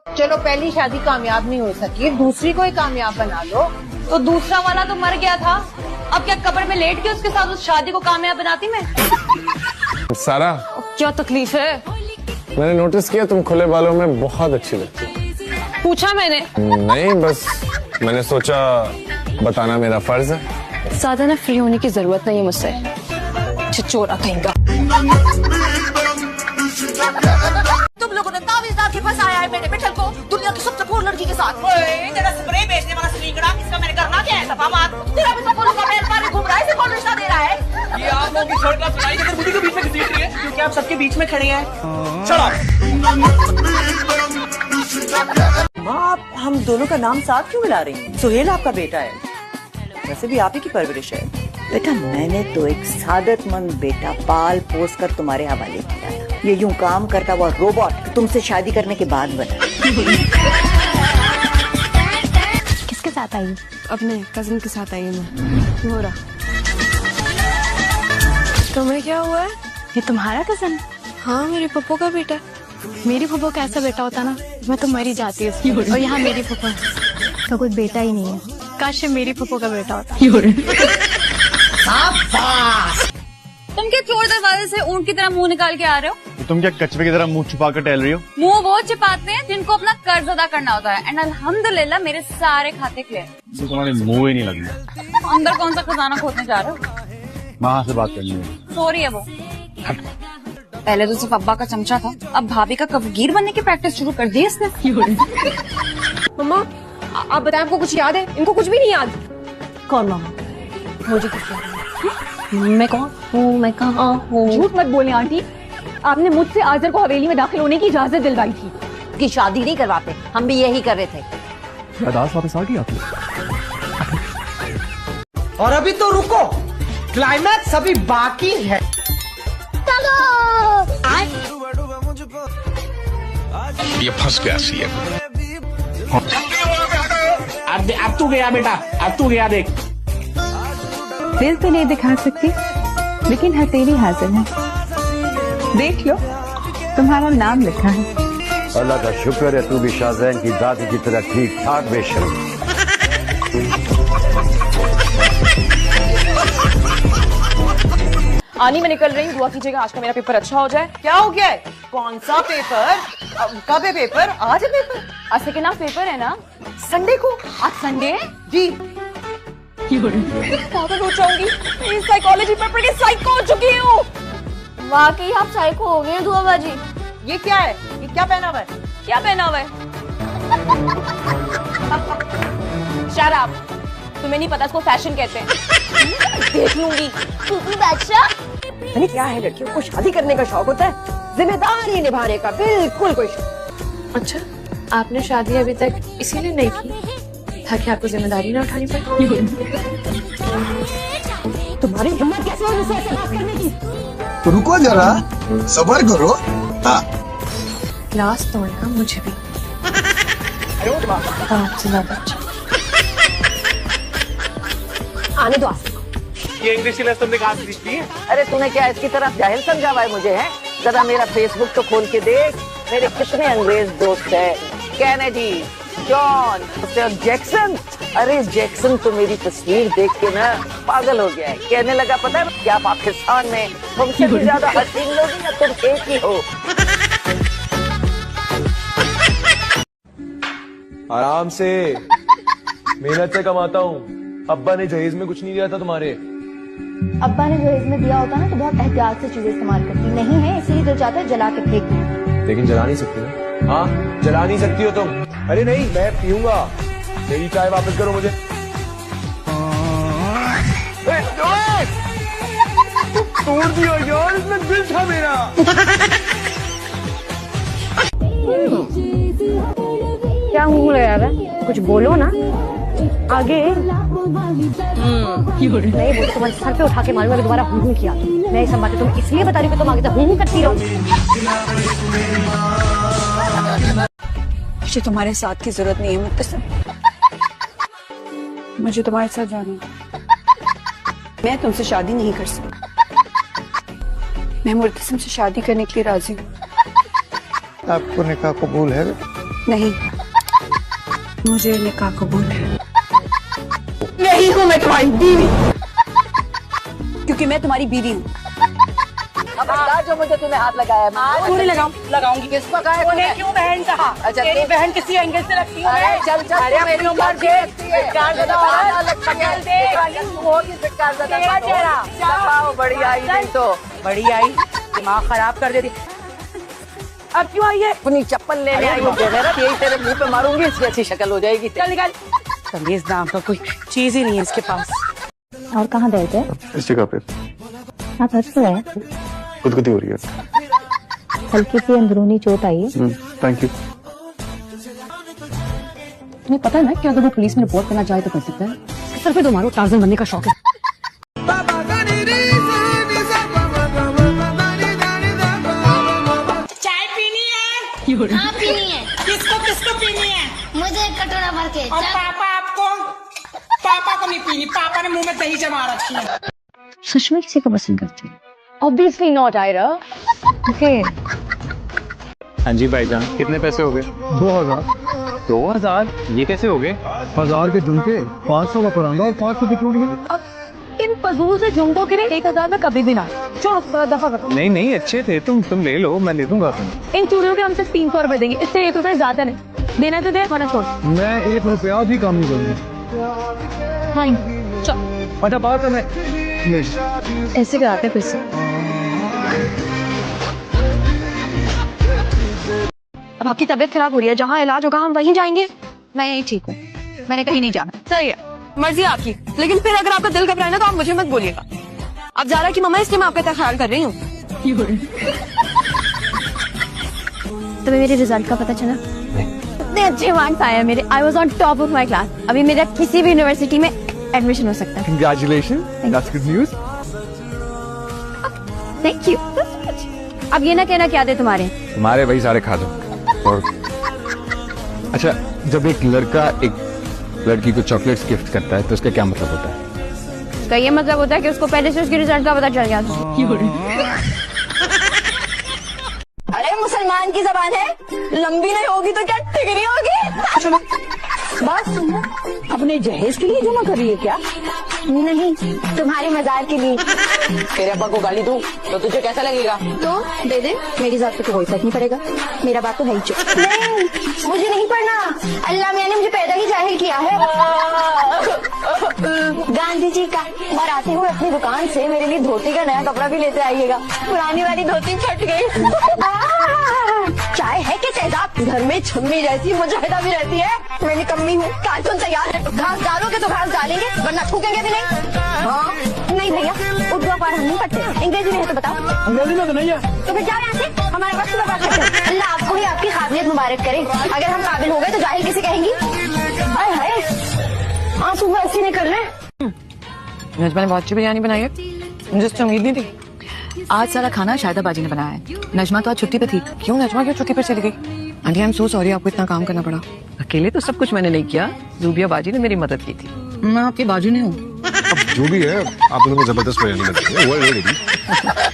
चलो पहली शादी कामयाब नहीं हो सकी, दूसरी को ही कामयाब बना लो। तो दूसरा वाला तो मर गया था, अब क्या कब्र में लेट के उसके साथ उस शादी को कामयाब बनाती मैं? सारा, क्या तकलीफ है? मैंने नोटिस किया तुम खुले बालों में बहुत अच्छी लगती हो। पूछा मैंने? नहीं, बस मैंने सोचा बताना मेरा फर्ज है। ज्यादा ना फ्री होने की जरूरत नहीं है मुझसे, छिछोरा कहेगा। तुम लोगों ने तावीज़दार के पास आया है मेरे बेटल को दुनिया की सबसे पूर्ण लड़की के साथ। तेरा स्प्रे बेचने वाला स्लिंगड़ा, इसका मैंने करना क्या है? सफा मार। तेरा भी सब का बैल पानी घूम रहा है, इसे कौन रिश्ता दे रहा है? ये आप लोगों की थर्ड क्लास लड़ाई के बुढ़ी के बीच में घसीट रही है क्योंकि आप सबके बीच में खड़े हैं। चलो माँ, हम दोनों का नाम साथ क्यों मिला रही हैं? सुहेल आपका बेटा है, वैसे भी आप ही की परवरिश है। बेटा, मैंने तो एक सादतमंद बेटा पाल पोस कर तुम्हारे हवाले किया था। ये यूं काम करता हुआ रोबोट तुमसे शादी करने के बाद बना। किसके साथ आई? अपने कजिन के साथ आई मैं। हो रहा तुम्हें क्या हुआ है? ये तुम्हारा कजिन? हाँ, मेरे पप्पो का बेटा। मेरी फूफो का ऐसा बेटा होता ना, मैं तो मर ही जाती उसकी। और यहाँ मेरी फूफो का कोई बेटा ही नहीं है। काश मेरी फूफो का बेटा होता। तुम क्या चोर दरवाजे से ऊंट की तरह मुंह निकाल के आ रहे हो? तुम क्या कचरे की तरह मुंह छुपा कर टहल रही हो? मुंह वो छिपाते हैं जिनको अपना कर्ज अदा करना होता है। एंड अल्हम्दुलिल्लाह मेरे सारे खाते क्लियर। तुम्हारे मुंह ही नहीं लग रहा। अंदर कौन सा खजाना खोदने जा रहे हो? माँ से बात करनी है। सॉरी है वो। पहले तो सिर्फ अब्बा का चमचा था, अब भाभी का कफगीर बनने की प्रैक्टिस शुरू कर दी इसने। मम्मा, आप बताएं, आपको कुछ याद है? इनको कुछ भी नहीं याद। कौन मामा? मुझे कुछ याद नहीं। मैं कौन हूँ? मैं कहाँ हूँ? झूठ मत बोलें आंटी, आपने मुझसे आजर को हवेली में दाखिल होने की इजाजत दिलवाई थी। की शादी नहीं करवाते, हम भी यही कर रहे थे। यादाश्त वापस आ गई आपकी? और अभी तो रुको, क्लाइमैक्स अभी बाकी है। ये फंस गया सी है। अब तू गया बेटा, अब तू गया। देख, दिल तो नहीं दिखा सकती, लेकिन हथेली हाजिर है। देख लो, तुम्हारा नाम लिखा है। अल्लाह का शुक्र है तू भी शाहजैन की दादी की तरह ठीक ठाक बेशर्म। आनी मैं निकल रही हूँ, दुआ कीजिएगा आज का मेरा पेपर अच्छा हो जाए। क्या हो गया है? कौन सा पेपर? कब है पेपर? आज है पेपर? आज सेकेंड हाफ पेपर है ना? संडे को? आज संडे है जी। पागल हो जाऊंगी, इस साइकोलॉजी पेपर की साइको हो चुकी हूँ। वाकई आप साइको हो गए दुआ बाजी। ये क्या है? ये क्या पहना हुआ है? क्या पहना हुआ है? शराब, तुम्हें नहीं पता इसको फैशन कहते हैं। देख लूंगी। बादशाह, अरे क्या है, लड़कियों को शादी करने का शौक होता है, जिम्मेदारी निभाने का बिल्कुल कोई शौक। अच्छा, आपने शादी अभी तक इसीलिए नहीं की ताकि आपको जिम्मेदारी ना उठानी पड़े? तुम्हारी हिम्मत कैसे हुई मुझसे ऐसे बात करने की? तो रुको जरा, सब्र करो। हाँ, क्लास तोड़ना मुझे भी आपसे ज्यादा अच्छा। आने दो आसिफ। ये इंग्लिश की लेसन तुमने कहाँ से सीखी है? अरे तूने क्या इसकी तरफ जाहिल समझा हुआ है मुझे? है जरा मेरा फेसबुक तो खोल के देख, मेरे कितने अंग्रेज दोस्त हैं। Kennedy, John, Jackson. अरे जैक्सन तो मेरी तस्वीर देख के ना पागल हो गया है, कहने लगा पता है क्या पाकिस्तान में तुमसे भी ज्यादा हसीन लोग हैं, तुम एक ही हो। आराम से, मेहनत से कमाता हूँ। अब्बा ने जहेज में कुछ नहीं दिया था तुम्हारे। अब्बा ने जहेज में दिया होता ना तो बहुत एहतियात से चीजें इस्तेमाल करती, नहीं है इसलिए दिल चाहता है जला के फेंक दूं। लेकिन जला नहीं सकती ना? हाँ, जला नहीं सकती हो तुम। अरे नहीं, मैं पीऊंगा। मेरी चाय वापस करो मुझे। तोड़ दिया यार, इसमें दिल था मेरा। क्या मुंह लगा रहा है? कुछ बोलो ना आगे। नहीं, वो तुम्हारे सर पे उठा के मारूंगा दोबारा हूँ किया। मैं ये सब बातें तुम इसलिए बता रही हूँ कि तुम आगे तक हूँ करती रहो। मुझे तुम्हारे साथ की जरूरत नहीं है मुत्तसिम, मुझे तुम्हारे साथ जाना है। मैं तुमसे शादी नहीं कर सकती। मैं मुर्तसिम से शादी करने के लिए राजी हूँ। आपको निकाह कबूल है? नहीं, मुझे निकाह कबूल है। यही हूँ मैं तुम्हारी बीवी, क्योंकि मैं तुम्हारी बीवी हूँ। खबरदार जो मुझे तूने हाथ लगाया है। क्यों नहीं लगाऊंगी? किसको कहा है तूने? क्यों बहन कहा? अच्छा, तेरी बहन किसी एंगल से लगती है? अरे चल चल, अरे तू मेरी उम्र की लगती है। तू होगी फिटकार ज़्यादा। तेरा चेहरा। दबाओ, बड़ी आई नहीं तो बड़ी आई, दिमाग खराब कर देती। अब क्यों आई है? अपनी चप्पल लेने आई हूँ। यही तेरे मुंह पे मारूंगी, इसकी अच्छी शक्ल हो जाएगी। चल निकाल। तमीज नाम का कोई चीज ही नहीं है इसके पास। और कहाँ गए थे? इस जगह पे आप हंस रहे हैं? खुदकुदी हो रही है। हल्की सी अंदरूनी चोट आई है। Thank you. तुम्हें पता है ना कि अगर वो पुलिस में रिपोर्ट करना चाहे तो कर सकता है। सर पे तुम्हारा टार्जन बनने का शौक है। चाय पीनी है? हाँ पीनी है। किसको किसको पीनी है? मुझे एक कटोरा भर के। और पापा आपको? पापा को नहीं पीनी, पापा ने मुंह में दही जमा रखी है। सच में किसी को पसंद करती है? Obviously not, Ira. Okay. हाँ जी भाईजान, कितने पैसे हो गए? 2000। 2000? ये कैसे हो गए? 1000 के झुमके, 500 का परांदा और 500 की चूड़ियां। अब इन फजूल से झुमकों के लिए 1000 में कभी भी ना। चलो दफा करो। नहीं नहीं, अच्छे थे। तुम ले लो, मैं दे दूंगा। इन चूड़ियों के हम सिर्फ 300 रुपए देंगे, इससे 1 रुपए ज्यादा नहीं देना। तो दे, वरना छोड़। मैं 1 रुपया भी कम नहीं करूंगा। हाँ चल। अच्छा बात है, मैं ऐसे कराते फिर से। अब आपकी तबीयत खराब हो रही है, जहाँ इलाज होगा हम वहीं जाएंगे। मैं यही ठीक हूँ, मैंने कहीं नहीं जाना। सही है, मर्जी आपकी। लेकिन फिर अगर आपका दिल घबराए ना तो आप मुझे मत बोलिएगा। आप ज़ारा की मम्मा, इसलिए मैं आपका इतना ख्याल कर रही हूँ। तुम्हें मेरे रिजल्ट का पता चला? इतने अच्छे मार्क्स आए हैं मेरे। I was on top of my class. अभी मेरा किसी भी यूनिवर्सिटी में एडमिशन हो सकता है। Congratulations. That's good news. Thank you. अब ये ना कहना क्या दे तुम्हारे। तुम्हारे वही सारे खा दो। और अच्छा, जब एक लड़का एक लड़की को चॉकलेट्स गिफ्ट करता है तो उसका क्या मतलब होता है? उसका ये मतलब होता है कि उसको पहले से उसके रिजल्ट का पता चल गया था। अरे मुसलमान की जबान है, लंबी नहीं होगी तो क्या टिकरी होगी? बात सुनो, अपने जहेज के लिए जमा कर रही है क्या? नहीं, तुम्हारे मजार के लिए। तेरे अब्बा को गाली दूं तो तुझे कैसा लगेगा? तो दे दे, मेरी जात पे तो कोई फर्क नहीं पड़ेगा। मेरा बात तो है ही चुप। नहीं, मुझे नहीं पढ़ना। अल्लाह मियां ने मुझे पैदा ही जाहिल किया है। गांधी जी का। और आते हुए अपनी दुकान से मेरे लिए धोती का नया कपड़ा भी लेते आइएगा। पुरानी वाली धोती फट गई। चाय है कि तेजाब? घर में छम्मी जैसी मुजाहिदा भी रहती है। मैं निकम्मी हूँ। कार्टून तैयार है, घास डालोगे तो घास डालेंगे, वरना थूकेंगे भी नहीं। हाँ नहीं भैया, उर्दू पार हम नहीं पढ़ते। अंग्रेजी में है तो बताओ। अंग्रेजी में तो नहीं है। तो फिर जाओ यहाँ से, हमारे वक्त बर्बाद करते हो। अल्लाह आपको ही आपकी काबिलियत मुबारक करे। अगर हम काबिल हो गए तो जाहिल किसे कहेंगी? आए हाय, आंसू ऐसे नहीं कर रहे। नजमा ने बहुत अच्छी बिरयानी बनाई है, मुझे इससे उम्मीद नहीं थी। आज सारा खाना शायदा बाजी ने बनाया है। नजमा तो आज छुट्टी पे थी। क्यों नजमा, क्यों छुट्टी पर चली गई? Aunty I am so sorry, आपको इतना काम करना पड़ा। अकेले तो सब कुछ मैंने नहीं किया, जूबिया बाजी ने मेरी मदद की थी। मैं आपकी बाजू नहीं हूँ। अब जो भी है, आप दोनों को जबरदस्त बिरयानी बनाई है।